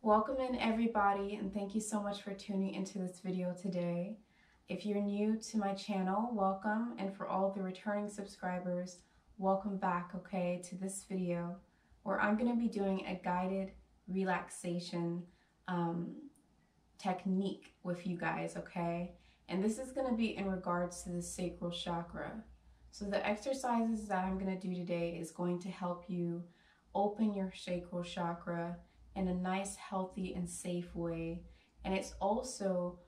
Welcome in everybody, and thank you so much for tuning into this video today. If you're new to my channel, welcome, and for all the returning subscribers, welcome back, okay, to this video where I'm going to be doing a guided relaxation technique with you guys, okay? And this is going to be in regards to the sacral chakra. So the exercises that I'm going to do today is going to help you open your sacral chakra in a nice, healthy, and safe way. And it's also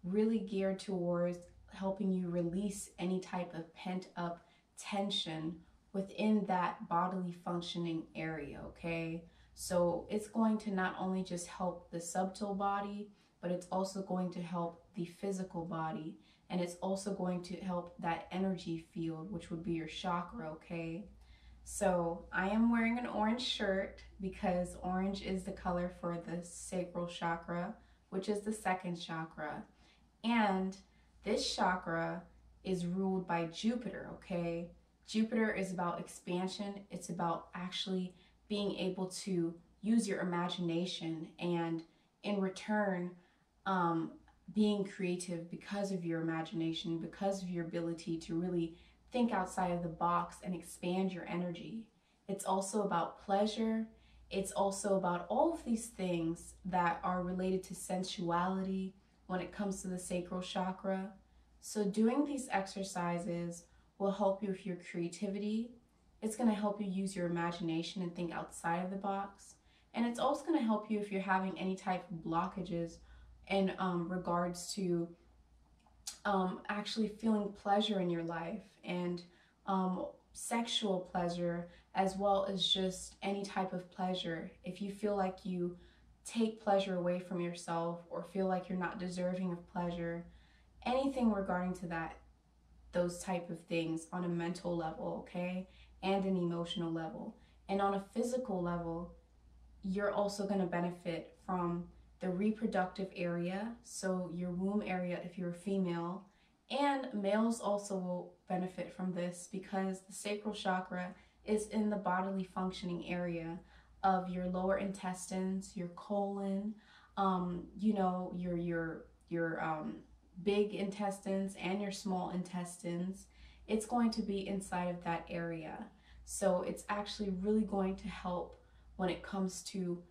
really geared towards helping you release any type of pent-up tension within that bodily functioning area, okay? So it's going to not only just help the subtle body, but it's also going to help the physical body. And it's also going to help that energy field, which would be your chakra, okay? So I am wearing an orange shirt because orange is the color for the sacral chakra, which is the second chakra. And this chakra is ruled by Jupiter, okay? Jupiter is about expansion. It's about actually being able to use your imagination and in return, being creative because of your imagination, because of your ability to really think outside of the box and expand your energy. It's also about pleasure. It's also about all of these things that are related to sensuality when it comes to the sacral chakra. So doing these exercises will help you with your creativity. It's going to help you use your imagination and think outside of the box. And it's also going to help you if you're having any type of blockages in regards to actually feeling pleasure in your life and sexual pleasure, as well as just any type of pleasure. If you feel like you take pleasure away from yourself or feel like you're not deserving of pleasure, anything regarding to that, those type of things on a mental level, okay, and an emotional level. And on a physical level, you're also going to benefit from the reproductive area, so your womb area if you're a female, and males also will benefit from this because the sacral chakra is in the bodily functioning area of your lower intestines, your colon, you know, your big intestines and your small intestines. It's going to be inside of that area. So it's actually really going to help when it comes to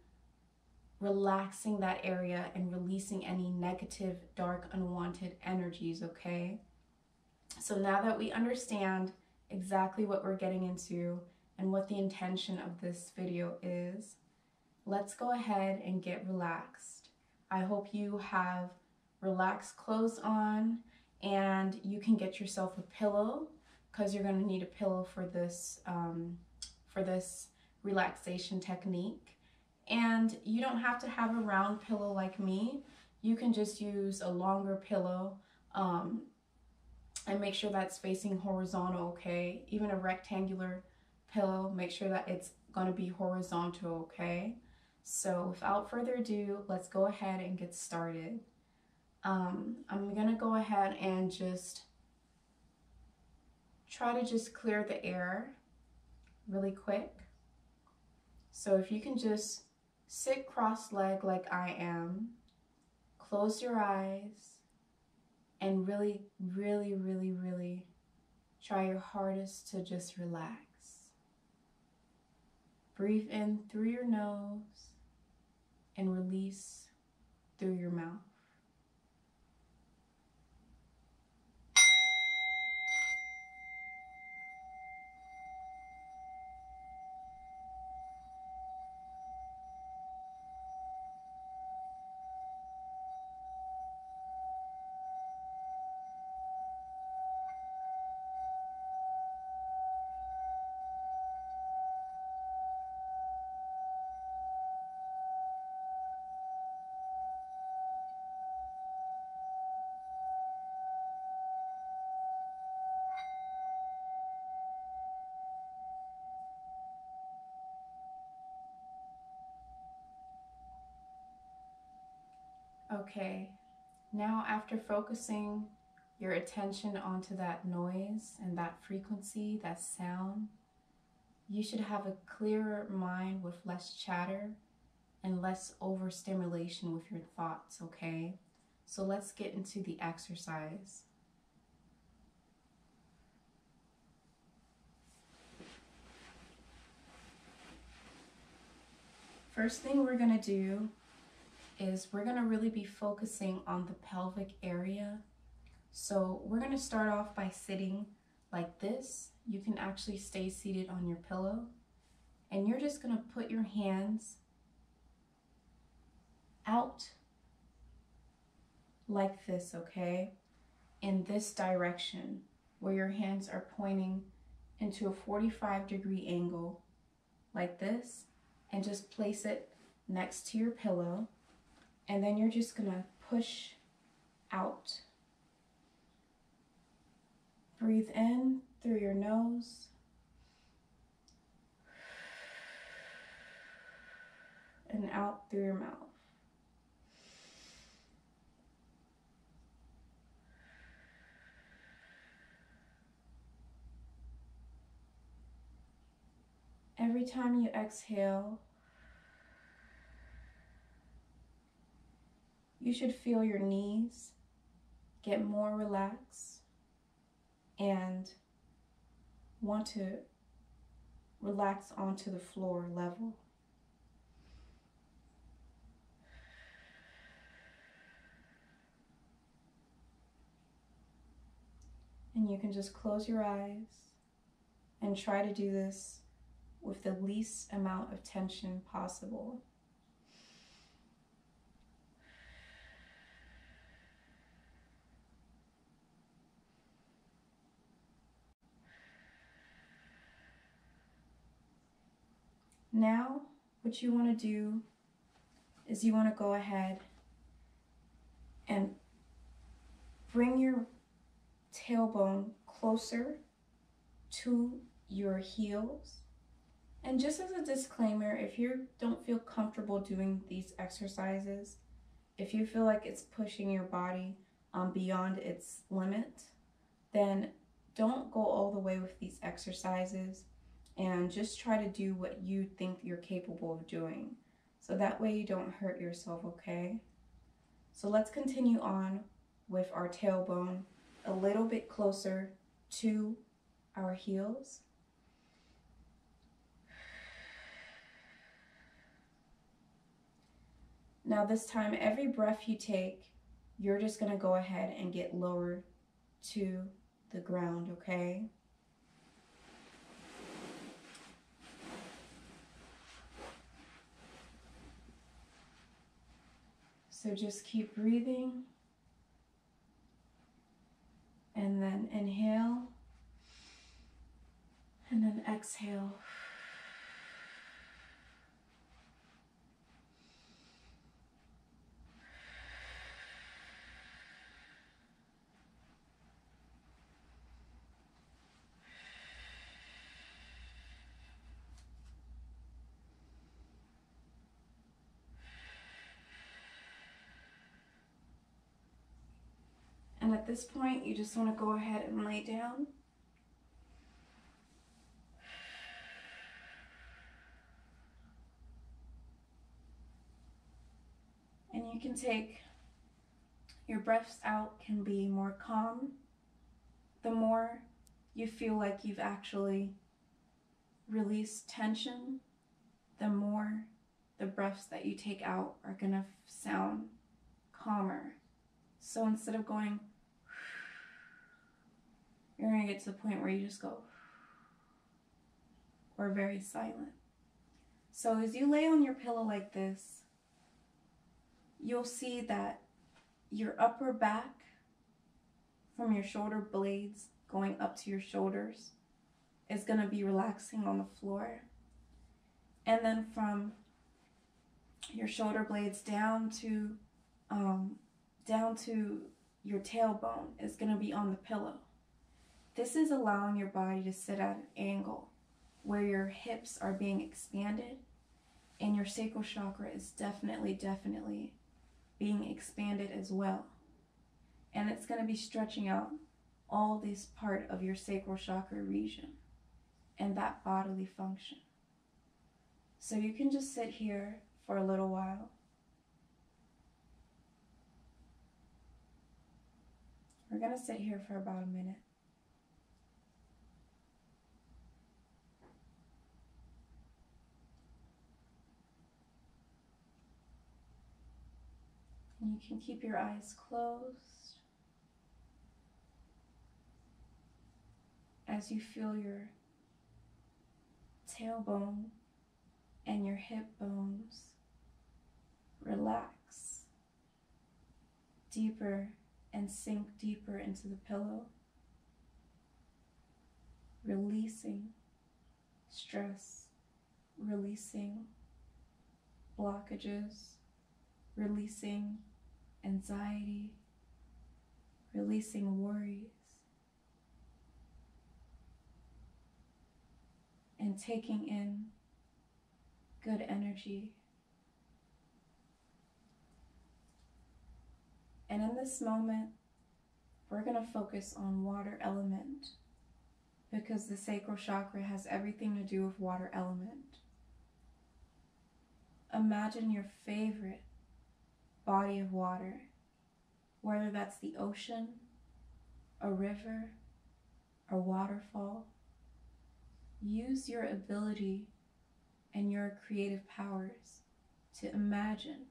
relaxing that area and releasing any negative, dark, unwanted energies, okay? So now that we understand exactly what we're getting into and what the intention of this video is, let's go ahead and get relaxed. I hope you have relaxed clothes on and you can get yourself a pillow because you're going to need a pillow for this relaxation technique. And you don't have to have a round pillow like me. You can just use a longer pillow and make sure that's facing horizontal, okay? Even a rectangular pillow, make sure that it's going to be horizontal, okay? So without further ado, let's go ahead and get started. I'm going to go ahead and just try to just clear the air really quick. So if you can just sit cross-legged like I am, close your eyes, and really, really, really, really try your hardest to just relax. Breathe in through your nose and release through your mouth. Okay, now after focusing your attention onto that noise and that frequency, that sound, you should have a clearer mind with less chatter and less overstimulation with your thoughts, okay? So let's get into the exercise. First thing we're gonna do is we're gonna really be focusing on the pelvic area. So we're gonna start off by sitting like this. You can actually stay seated on your pillow, and you're just gonna put your hands out like this, okay? In this direction, where your hands are pointing into a 45-degree angle like this, and just place it next to your pillow. And then you're just gonna push out. Breathe in through your nose. And out through your mouth. Every time you exhale, you should feel your knees get more relaxed and want to relax onto the floor level. And you can just close your eyes and try to do this with the least amount of tension possible. Now, what you want to do is you want to go ahead and bring your tailbone closer to your heels. And just as a disclaimer, if you don't feel comfortable doing these exercises, if you feel like it's pushing your body beyond its limit, then don't go all the way with these exercises, and just try to do what you think you're capable of doing. So that way you don't hurt yourself, okay? So let's continue on with our tailbone a little bit closer to our heels. Now this time, every breath you take, you're just gonna go ahead and get lowered to the ground, okay? So just keep breathing, and then inhale, and then exhale. And at this point, you just want to go ahead and lay down. And you can take your breaths out, can be more calm. The more you feel like you've actually released tension, the more the breaths that you take out are gonna sound calmer. So instead of going, you're gonna get to the point where you just go, or very silent. So as you lay on your pillow like this, you'll see that your upper back, from your shoulder blades going up to your shoulders, is gonna be relaxing on the floor. And then from your shoulder blades down to your tailbone is gonna be on the pillow. This is allowing your body to sit at an angle where your hips are being expanded, and your sacral chakra is definitely being expanded as well. And it's going to be stretching out all this part of your sacral chakra region and that bodily function. So you can just sit here for a little while. We're going to sit here for about a minute. And you can keep your eyes closed as you feel your tailbone and your hip bones relax deeper and sink deeper into the pillow, releasing stress, releasing blockages, releasing anxiety, releasing worries, and taking in good energy. And in this moment, we're going to focus on water element, because the sacral chakra has everything to do with water element. Imagine your favorite body of water, whether that's the ocean, a river, a waterfall. Use your ability and your creative powers to imagine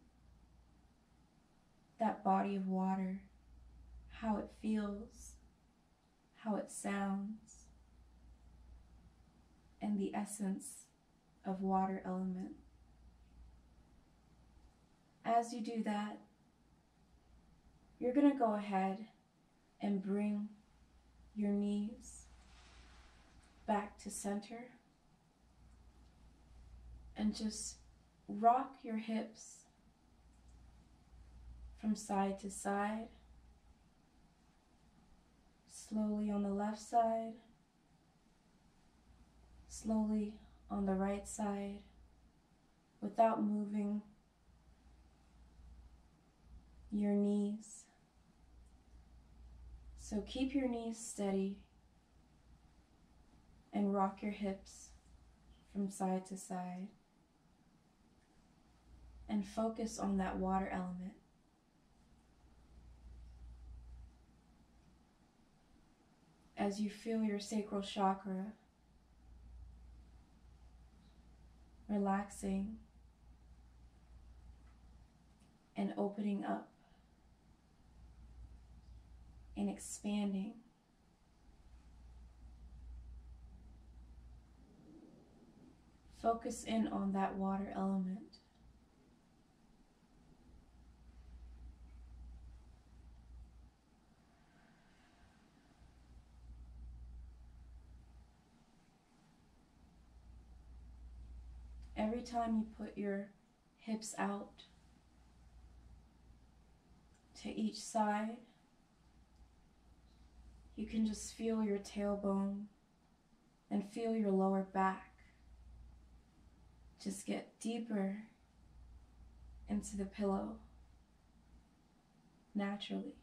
that body of water, how it feels, how it sounds, and the essence of water element. As you do that, you're going to go ahead and bring your knees back to center and just rock your hips from side to side, slowly on the left side, slowly on the right side, without moving your knees. So keep your knees steady and rock your hips from side to side, and focus on that water element. As you feel your sacral chakra relaxing and opening up and expanding. Focus in on that water element. Every time you put your hips out to each side, you can just feel your tailbone and feel your lower back just get deeper into the pillow naturally.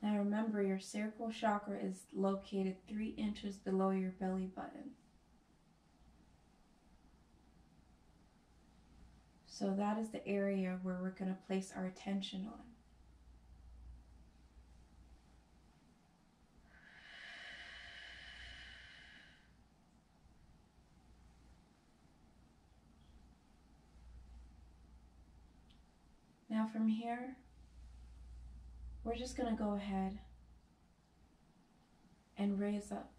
Now remember, your sacral chakra is located 3 inches below your belly button. So that is the area where we're going to place our attention on. Now from here, we're just going to go ahead and raise up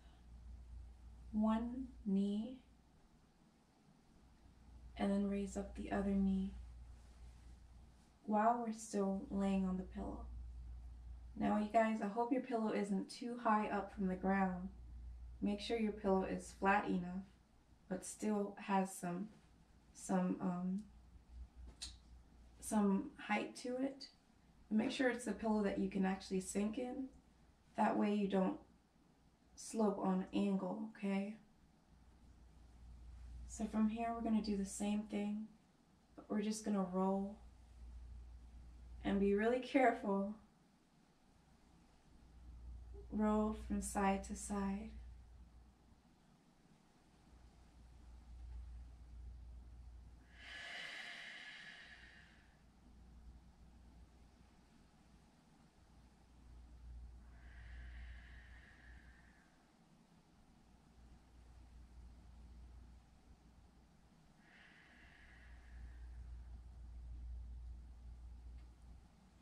one knee and then raise up the other knee while we're still laying on the pillow. Now you guys, I hope your pillow isn't too high up from the ground. Make sure your pillow is flat enough but still has some height to it. Make sure it's a pillow that you can actually sink in. That way you don't slope on an angle, okay? So from here we're going to do the same thing, but we're just going to roll and be really careful. Roll from side to side.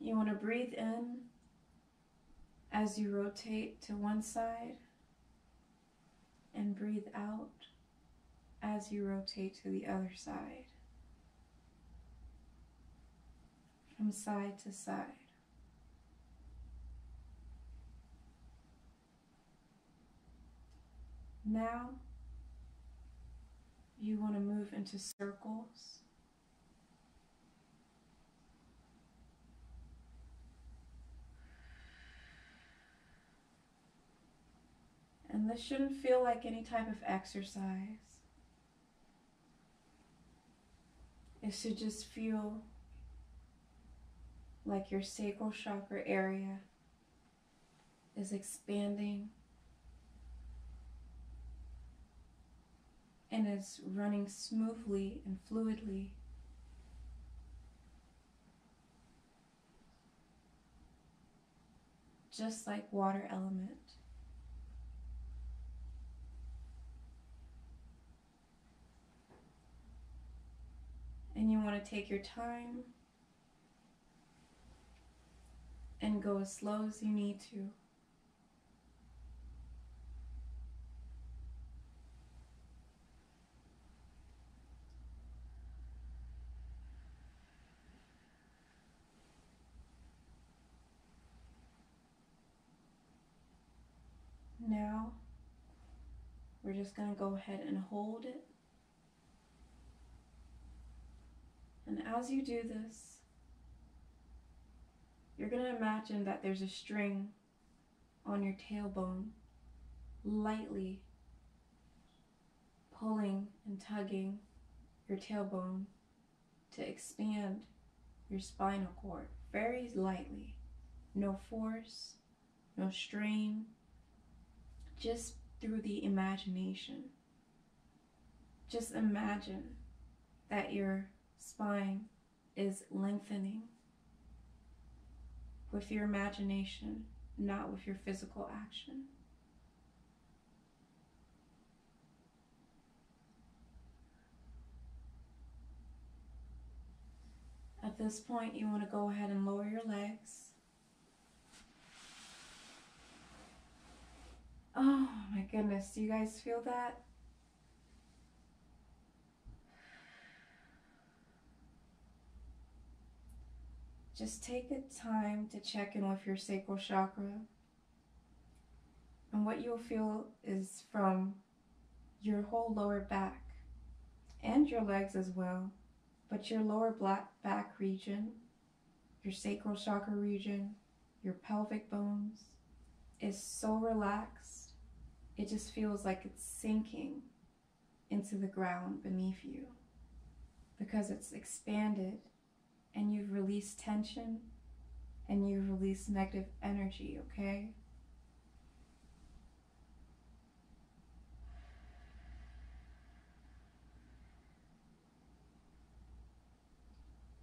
You want to breathe in as you rotate to one side and breathe out as you rotate to the other side, from side to side. Now, you want to move into circles. And this shouldn't feel like any type of exercise. It should just feel like your sacral chakra area is expanding and is running smoothly and fluidly. Just like water element. And you want to take your time and go as slow as you need to. Now, we're just going to go ahead and hold it. And as you do this, you're going to imagine that there's a string on your tailbone, lightly pulling and tugging your tailbone to expand your spinal cord, very lightly. No force, no strain, just through the imagination. Just imagine that your spine is lengthening with your imagination, not with your physical action. At this point, you want to go ahead and lower your legs. Oh my goodness, do you guys feel that? Just take the time to check in with your sacral chakra. And what you'll feel is from your whole lower back and your legs as well, but your lower back region, your sacral chakra region, your pelvic bones is so relaxed. It just feels like it's sinking into the ground beneath you because it's expanded and you've released tension and you've released negative energy, okay?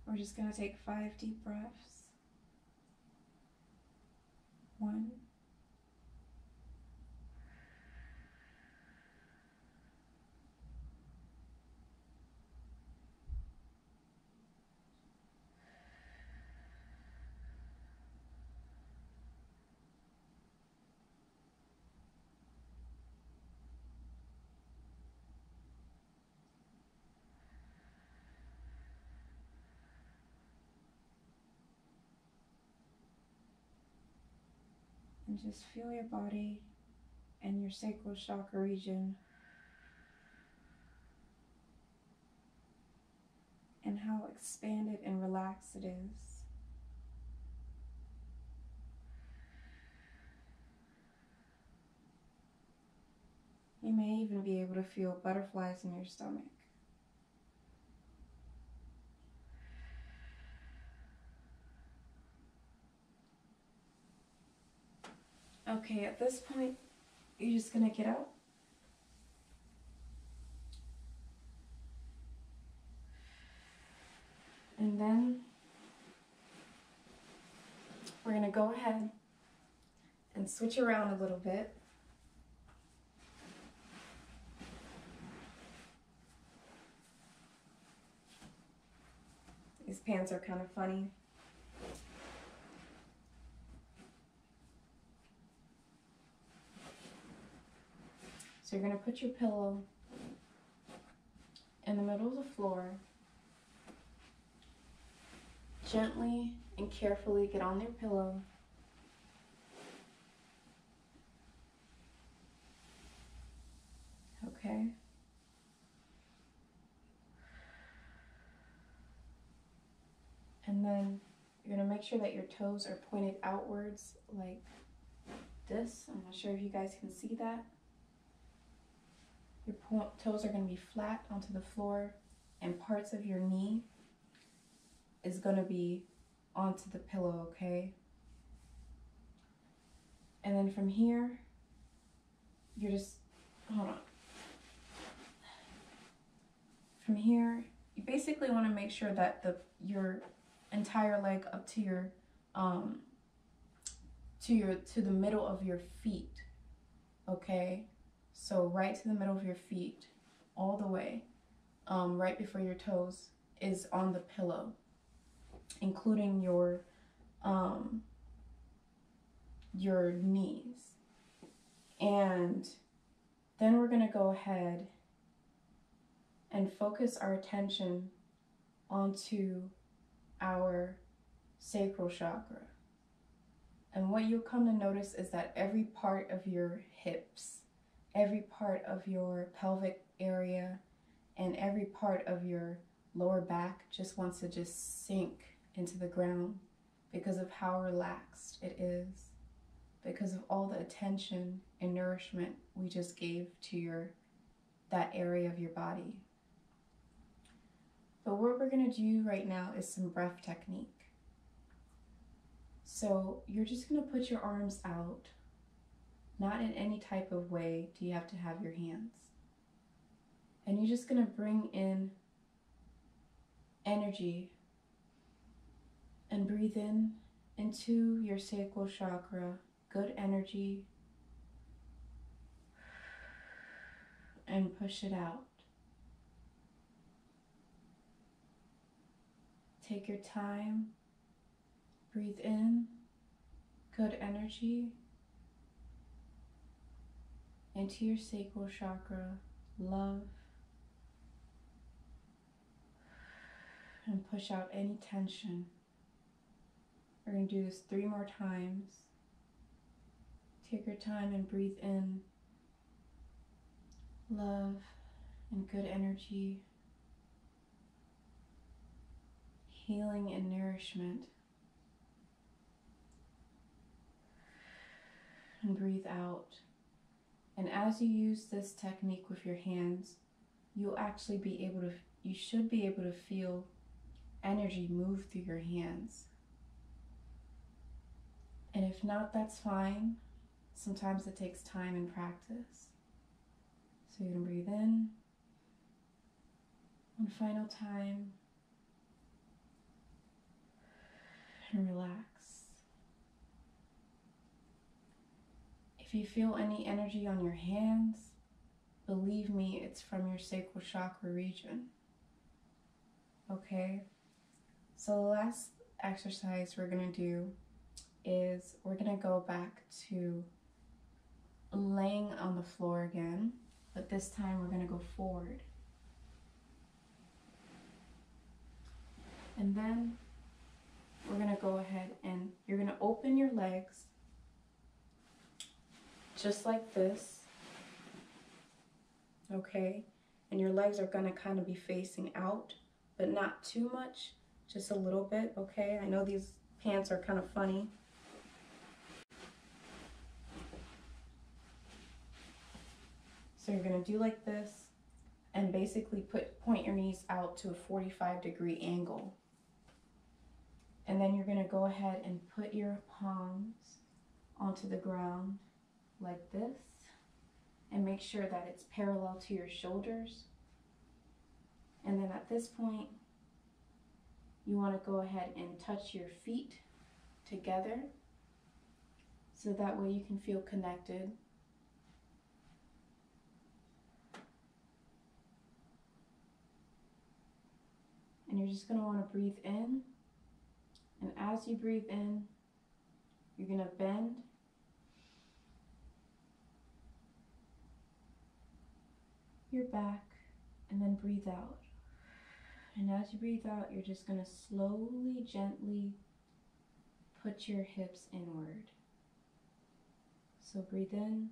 We're just going to take 5 deep breaths. 1. And just feel your body and your sacral chakra region and how expanded and relaxed it is. You may even be able to feel butterflies in your stomach. Okay, at this point, you're just going to get out. And then we're going to go ahead and switch around a little bit. These pants are kind of funny. So you're going to put your pillow in the middle of the floor. Gently and carefully get on your pillow. Okay. And then you're going to make sure that your toes are pointed outwards like this. I'm not sure if you guys can see that. Your toes are going to be flat onto the floor, and parts of your knee is going to be onto the pillow, okay? And then from here, you're just, hold on. From here, you basically want to make sure that your entire leg up to your to the middle of your feet, okay? So right to the middle of your feet, all the way, right before your toes is on the pillow, including your knees. And then we're gonna go ahead and focus our attention onto our sacral chakra. And what you'll come to notice is that every part of your hips, every part of your pelvic area, and every part of your lower back just wants to just sink into the ground because of how relaxed it is, because of all the attention and nourishment we just gave to that area of your body. But what we're going to do right now is some breath technique. So you're just going to put your arms out. Not in any type of way do you have to have your hands. And you're just going to bring in energy and breathe in into your sacral chakra, good energy, and push it out. Take your time, breathe in good energy into your sacral chakra, love, and push out any tension. We're going to do this 3 more times. Take your time and breathe in love and good energy, healing and nourishment. And breathe out. And as you use this technique with your hands, you'll actually be able to, you should be able to feel energy move through your hands. And if not, that's fine. Sometimes it takes time and practice. So you're going to breathe in. One final time. And relax. If you feel any energy on your hands, believe me, it's from your sacral chakra region. Okay? So the last exercise we're going to do is we're going to go back to laying on the floor again, but this time we're going to go forward. And then we're going to go ahead and you're going to open your legs just like this, okay? And your legs are going to kind of be facing out, but not too much, just a little bit, okay? I know these pants are kind of funny. So you're going to do like this and basically point your knees out to a 45-degree angle. And then you're going to go ahead and put your palms onto the ground like this and make sure that it's parallel to your shoulders. And then at this point, you want to go ahead and touch your feet together so that way you can feel connected. And you're just going to want to breathe in. And as you breathe in, you're going to bend. your back, and then breathe out. And as you breathe out, you're just going to slowly, gently put your hips inward. So breathe in.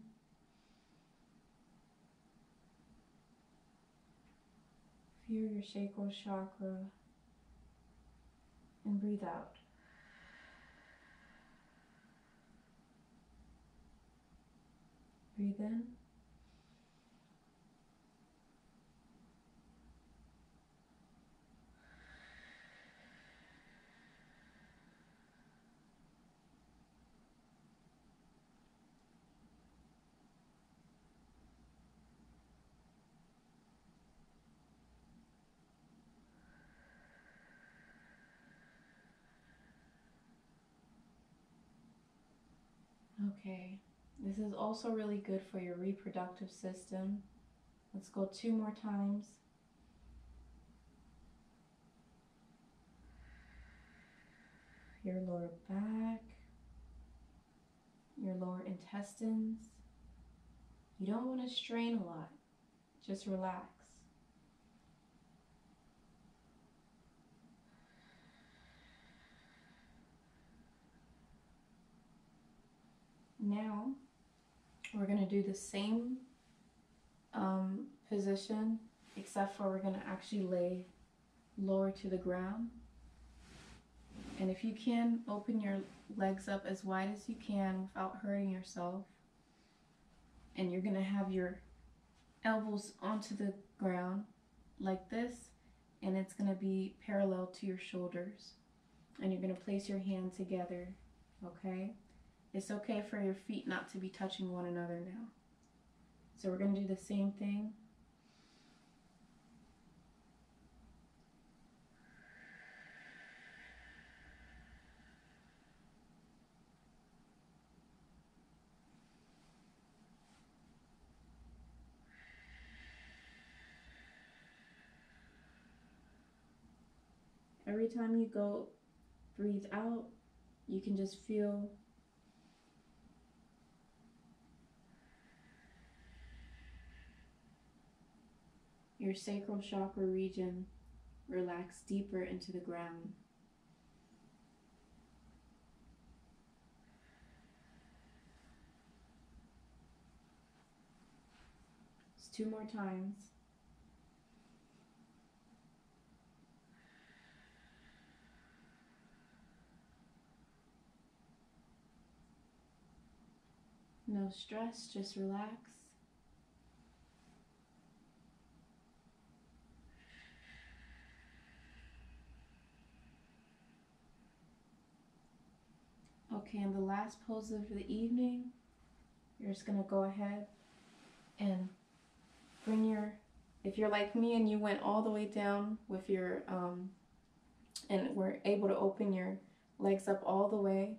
Feel your sacral chakra. And breathe out. Breathe in. Okay, this is also really good for your reproductive system. Let's go 2 more times. Your lower back, your lower intestines. You don't want to strain a lot, just relax. Now, we're going to do the same position, except for we're going to actually lay lower to the ground. And if you can, open your legs up as wide as you can without hurting yourself. And you're going to have your elbows onto the ground like this, and it's going to be parallel to your shoulders. And you're going to place your hands together, okay? It's okay for your feet not to be touching one another now. So we're going to do the same thing. Every time you go, breathe out, you can just feel your sacral chakra region relax deeper into the ground. It's 2 more times. No stress, just relax. Okay, and the last pose of the evening, you're just going to go ahead and bring your, if you're like me and you went all the way down with your, and were able to open your legs up all the way,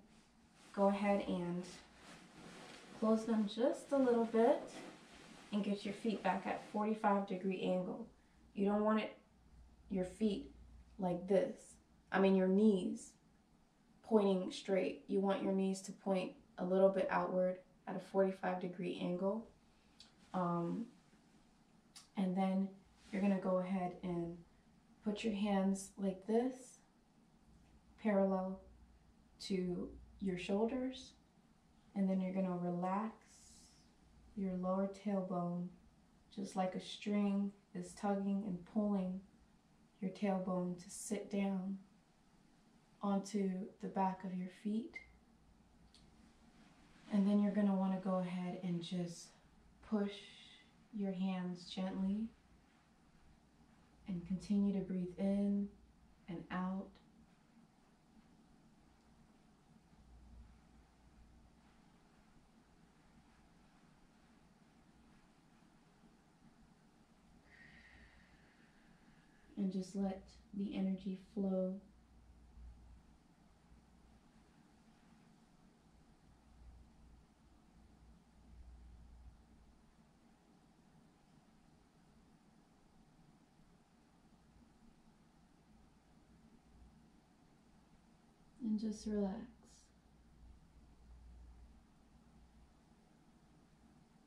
go ahead and close them just a little bit and get your feet back at 45-degree angle. You don't want your feet like this. I mean your knees pointing straight. You want your knees to point a little bit outward at a 45-degree angle. And then you're going to go ahead and put your hands like this, parallel to your shoulders. And then you're going to relax your lower tailbone, just like a string is tugging and pulling your tailbone to sit down onto the back of your feet. And then you're going to want to go ahead and just push your hands gently and continue to breathe in and out. And just let the energy flow. And just relax.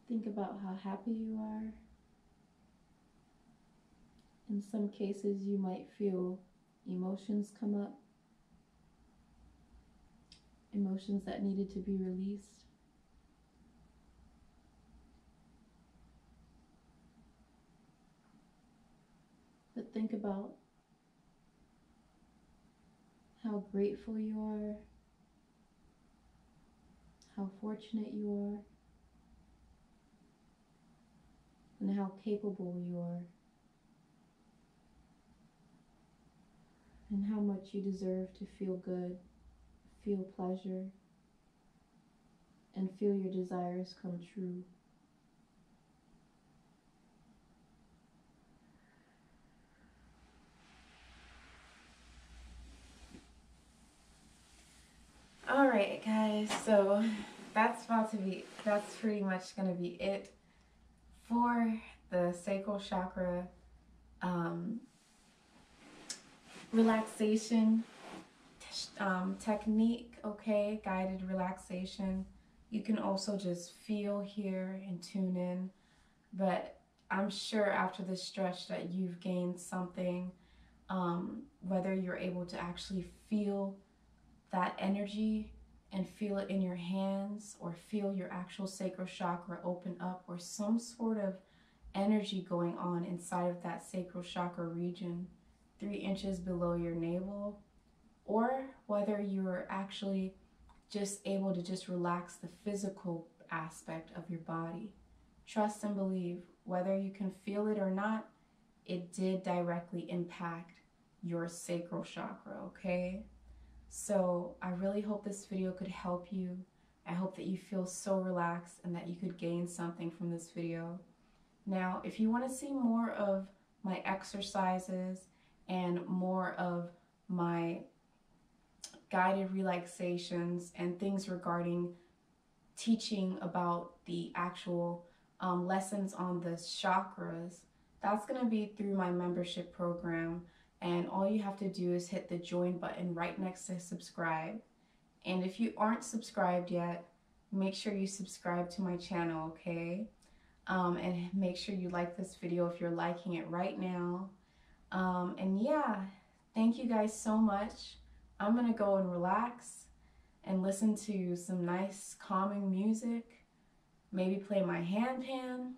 Think about how happy you are. In some cases, you might feel emotions come up, emotions that needed to be released. But think about how grateful you are, how fortunate you are, and how capable you are, and how much you deserve to feel good, feel pleasure, and feel your desires come true. Alright guys, so that's pretty much going to be it for the sacral chakra relaxation technique, okay? Guided relaxation. You can also just feel here and tune in, but I'm sure after this stretch that you've gained something, whether you're able to actually feel that energy and feel it in your hands, or feel your actual sacral chakra open up, or some sort of energy going on inside of that sacral chakra region 3 inches below your navel, or whether you're actually just able to just relax the physical aspect of your body. Trust and believe, whether you can feel it or not, it did directly impact your sacral chakra, okay? So I really hope this video could help you. I hope that you feel so relaxed and that you could gain something from this video. Now, if you want to see more of my exercises and more of my guided relaxations and things regarding teaching about the actual lessons on the chakras, that's going to be through my membership program. And all you have to do is hit the join button right next to subscribe. And if you aren't subscribed yet, make sure you subscribe to my channel, okay? And make sure you like this video if you're liking it right now. And yeah, thank you guys so much. I'm gonna go and relax and listen to some nice calming music, maybe play my handpan.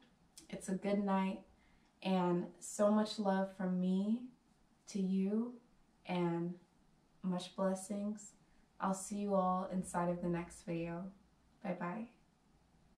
It's a good night, and so much love from me to you, and much blessings. I'll see you all inside of the next video. Bye bye.